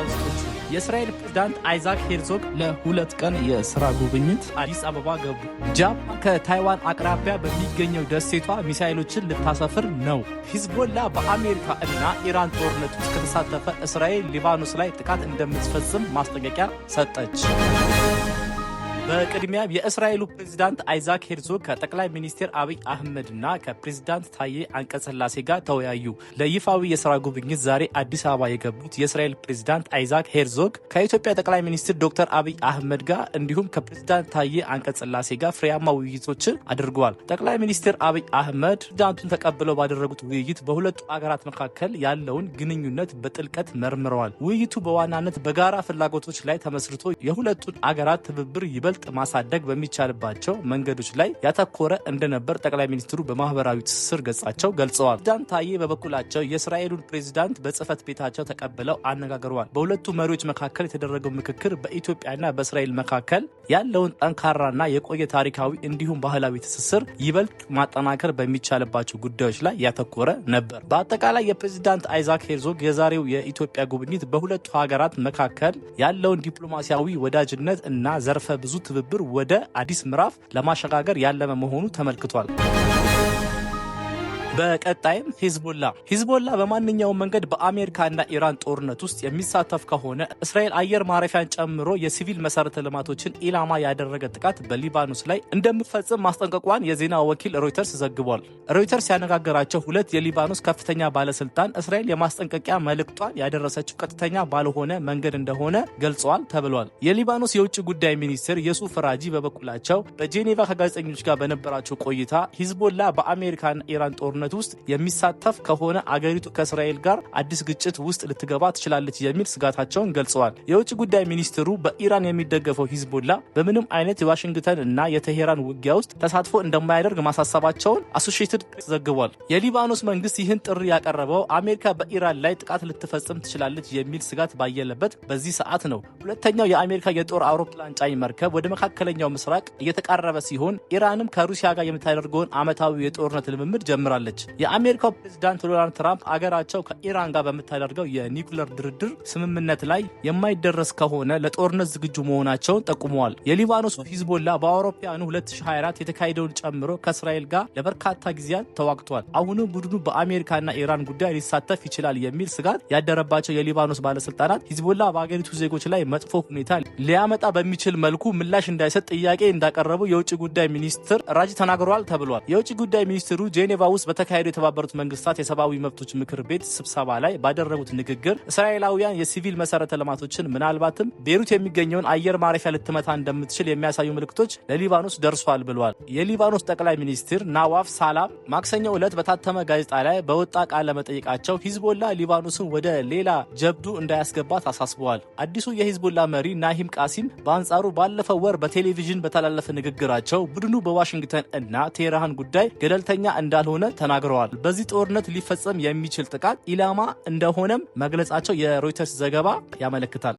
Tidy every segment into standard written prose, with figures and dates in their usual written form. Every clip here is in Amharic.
አርዕስቶቹ የእስራኤል ፕሬዝዳንት አይዛክ ሄርዞግ ለ2 ቀን የሥራ ጉብኝት አዲስ አበባ ገቡ። ጃፓን ከታይዋን አቅራቢያ በሚገኘው ደሴቷ ሚሳኤሎችን ልታሰፍር ነው። ሂዝቦላ በአሜሪካ እና ኢራን ጦርነት ውስጥ ከተሳተፈ እስራኤል ሊባኖስ ላይ ጥቃት እንደምትፈጽም ማስጠንቀቂያ ሰጠች። በቅድሚያም የእስራኤሉ ፕሬዝዳንት አይዛክ ሄርዞግ ከጠቅላይ ሚኒስትር አብይ አህመድ እና ከፕሬዝዳንት ታዬ አንቀጽላሴ ጋር ተወያዩ። ለይፋዊ የሥራ ጉብኝት ዛሬ አዲስ አበባ የገቡት የእስራኤል ፕሬዝዳንት አይዛክ ሄርዞግ ከኢትዮጵያ ጠቅላይ ሚኒስትር ዶክተር አብይ አህመድ ጋር እንዲሁም ከፕሬዝዳንት ታዬ አንቀጽላሴ ጋር ፍሬያማ ውይይቶችን አድርገዋል። ጠቅላይ ሚኒስትር አብይ አህመድ ፕሬዝዳንቱን ተቀብለው ባደረጉት ውይይት በሁለቱ አገራት መካከል ያለውን ግንኙነት በጥልቀት መርምረዋል። ውይይቱ በዋናነት በጋራ ፍላጎቶች ላይ ተመስርቶ የሁለቱን አገራት ትብብር ይበልጥ ማሳደግ በሚቻልባቸው መንገዶች ላይ ያተኮረ እንደነበር ጠቅላይ ሚኒስትሩ በማህበራዊ ትስስር ገጻቸው ገልጸዋል። ፕሬዝዳንት ታዬ በበኩላቸው የእስራኤሉን ፕሬዝዳንት በጽህፈት ቤታቸው ተቀብለው አነጋግረዋል። በሁለቱ መሪዎች መካከል የተደረገው ምክክር በኢትዮጵያና በእስራኤል መካከል ያለውን ጠንካራና የቆየ ታሪካዊ እንዲሁም ባህላዊ ትስስር ይበልጥ ማጠናከር በሚቻልባቸው ጉዳዮች ላይ ያተኮረ ነበር። በአጠቃላይ የፕሬዝዳንት አይዛክ ሄርዞግ የዛሬው የኢትዮጵያ ጉብኝት በሁለቱ ሀገራት መካከል ያለውን ዲፕሎማሲያዊ ወዳጅነት እና ዘርፈ ብዙ ትብብር ወደ አዲስ ምዕራፍ ለማሸጋገር ያለመ መሆኑ ተመልክቷል። በቀጣይም ሂዝቦላ በማንኛውም መንገድ በአሜሪካና ኢራን ጦርነት ውስጥ የሚሳተፍ ከሆነ እስራኤል አየር ማረፊያን ጨምሮ የሲቪል መሰረተ ልማቶችን ኢላማ ያደረገ ጥቃት በሊባኖስ ላይ እንደምትፈጽም ማስጠንቀቋን የዜና ወኪል ሮይተርስ ዘግቧል። ሮይተርስ ያነጋገራቸው 2 የሊባኖስ ከፍተኛ ባለስልጣን እስራኤል የማስጠንቀቂያ መልእክቷን ያደረሰችው ቀጥተኛ ባልሆነ መንገድ እንደሆነ ገልጸዋል ተብሏል። የሊባኖስ የውጭ ጉዳይ ሚኒስትር የሱፍ ራጂ በበኩላቸው በጄኔቫ ከጋዜጠኞች ጋር በነበራቸው ቆይታ ሂዝቦላ በአሜሪካና ኢራን ጦርነት ውስጥ የሚሳተፍ ከሆነ አገሪቱ ከእስራኤል ጋር አዲስ ግጭት ውስጥ ልትገባ ትችላለች የሚል ስጋታቸውን ገልጸዋል። የውጭ ጉዳይ ሚኒስትሩ በኢራን የሚደገፈው ሂዝቦላ በምንም አይነት የዋሽንግተን እና የቴሄራን ውጊያ ውስጥ ተሳትፎ እንደማያደርግ ማሳሰባቸውን አሶሺየትድ ፕሬስ ዘግቧል። የሊባኖስ መንግስት ይህን ጥሪ ያቀረበው አሜሪካ በኢራን ላይ ጥቃት ልትፈጽም ትችላለች የሚል ስጋት ባየለበት በዚህ ሰዓት ነው። ሁለተኛው የአሜሪካ የጦር አውሮፕላን ጫኝ መርከብ ወደ መካከለኛው ምስራቅ እየተቃረበ ሲሆን ኢራንም ከሩሲያ ጋር የምታደርገውን ዓመታዊ የጦርነት ልምምድ ጀምራለች። የአሜሪካው ፕሬዝዳንት ዶናልድ ትራምፕ አገራቸው ከኢራን ጋር በምታደርገው የኒውክሌር ድርድር ስምምነት ላይ የማይደረስ ከሆነ ለጦርነት ዝግጁ መሆናቸውን ጠቁመዋል። የሊባኖሱ ሂዝቦላ በአውሮፓውያኑ 2024 የተካሄደውን ጨምሮ ከእስራኤል ጋር ለበርካታ ጊዜያት ተዋግቷል። አሁንም ቡድኑ በአሜሪካና ኢራን ጉዳይ ሊሳተፍ ይችላል የሚል ስጋት ያደረባቸው የሊባኖስ ባለስልጣናት ሂዝቦላ በአገሪቱ ዜጎች ላይ መጥፎ ሁኔታ ሊያመጣ በሚችል መልኩ ምላሽ እንዳይሰጥ ጥያቄ እንዳቀረቡ የውጭ ጉዳይ ሚኒስትር ራጂ ተናግረዋል ተብሏል። የውጭ ጉዳይ ሚኒስትሩ ጄኔቫ ውስጥ በተካሄደው የተባበሩት መንግስታት የሰብአዊ መብቶች ምክር ቤት ስብሰባ ላይ ባደረጉት ንግግር እስራኤላውያን የሲቪል መሰረተ ልማቶችን ምናልባትም ቤሩት የሚገኘውን አየር ማረፊያ ልትመታ እንደምትችል የሚያሳዩ ምልክቶች ለሊባኖስ ደርሷል ብለዋል። የሊባኖስ ጠቅላይ ሚኒስትር ናዋፍ ሳላም ማክሰኞ ዕለት በታተመ ጋዜጣ ላይ በወጣ ቃለ መጠይቃቸው ሂዝቦላ ሊባኖስን ወደ ሌላ ጀብዱ እንዳያስገባት አሳስበዋል። አዲሱ የሂዝቦላ መሪ ናሂም ቃሲም በአንጻሩ ባለፈው ወር በቴሌቪዥን በተላለፈ ንግግራቸው ቡድኑ በዋሽንግተን እና ቴህራን ጉዳይ ገለልተኛ እንዳልሆነ ተናግረዋል። በዚህ ጦርነት ሊፈጸም የሚችል ጥቃት ኢላማ እንደሆነም መግለጻቸው የሮይተርስ ዘገባ ያመለክታል።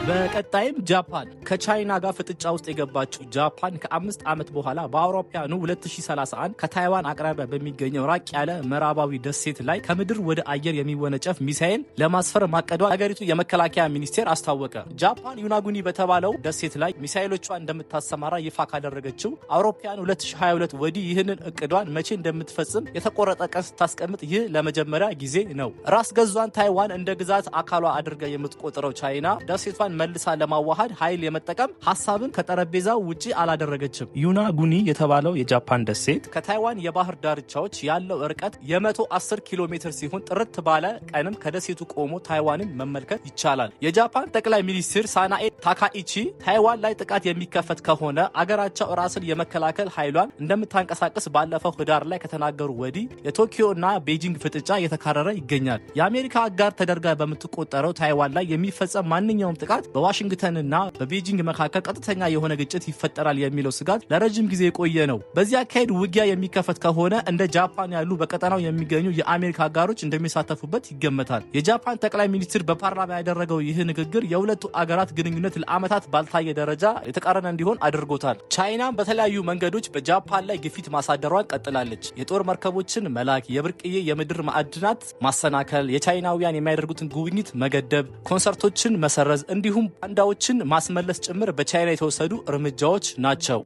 በቀጣይም ጃፓን ከቻይና ጋር ፍጥጫ ውስጥ የገባችው ጃፓን ከ5 ዓመት በኋላ በአውሮፓውያኑ 2031 ከታይዋን አቅራቢያ በሚገኘው ራቅ ያለ ምዕራባዊ ደሴት ላይ ከምድር ወደ አየር የሚወነጨፍ ሚሳኤል ለማስፈር ማቀዷ አገሪቱ የመከላከያ ሚኒስቴር አስታወቀ። ጃፓን ዩናጉኒ በተባለው ደሴት ላይ ሚሳኤሎቿ እንደምታሰማራ ይፋ ካደረገችው አውሮፓውያኑ 2022 ወዲህ ይህንን እቅዷን መቼ እንደምትፈጽም የተቆረጠ ቀን ስታስቀምጥ ይህ ለመጀመሪያ ጊዜ ነው። ራስ ገዟን ታይዋን እንደ ግዛት አካሏ አድርጋ የምትቆጥረው ቻይና ደሴቷን መልሳ ለማዋሃድ ኃይል የመጠቀም ሐሳብን ከጠረጴዛው ውጪ አላደረገችም። ዩናጉኒ የተባለው የጃፓን ደሴት ከታይዋን የባህር ዳርቻዎች ያለው ርቀት የ110 ኪሎ ሜትር ሲሆን ጥርት ባለ ቀንም ከደሴቱ ቆሞ ታይዋንን መመልከት ይቻላል። የጃፓን ጠቅላይ ሚኒስትር ሳናኤ ታካኢቺ ታይዋን ላይ ጥቃት የሚከፈት ከሆነ አገራቸው ራስን የመከላከል ኃይሏን እንደምታንቀሳቀስ ባለፈው ህዳር ላይ ከተናገሩ ወዲህ የቶኪዮ እና ቤጂንግ ፍጥጫ እየተካረረ ይገኛል። የአሜሪካ አጋር ተደርጋ በምትቆጠረው ታይዋን ላይ የሚፈጸም ማንኛውም ጥቃት ስጋት በዋሽንግተንና በቤጂንግ መካከል ቀጥተኛ የሆነ ግጭት ይፈጠራል የሚለው ስጋት ለረጅም ጊዜ የቆየ ነው። በዚህ አካሄድ ውጊያ የሚከፈት ከሆነ እንደ ጃፓን ያሉ በቀጠናው የሚገኙ የአሜሪካ አጋሮች እንደሚሳተፉበት ይገመታል። የጃፓን ጠቅላይ ሚኒስትር በፓርላማ ያደረገው ይህ ንግግር የሁለቱ አገራት ግንኙነት ለዓመታት ባልታየ ደረጃ የተቃረነ እንዲሆን አድርጎታል። ቻይናም በተለያዩ መንገዶች በጃፓን ላይ ግፊት ማሳደሯን ቀጥላለች። የጦር መርከቦችን መላክ፣ የብርቅዬ የምድር ማዕድናት ማሰናከል፣ የቻይናውያን የሚያደርጉትን ጉብኝት መገደብ፣ ኮንሰርቶችን መሰረዝ እንዲሁም ባንዳዎችን ማስመለስ ጭምር በቻይና የተወሰዱ እርምጃዎች ናቸው።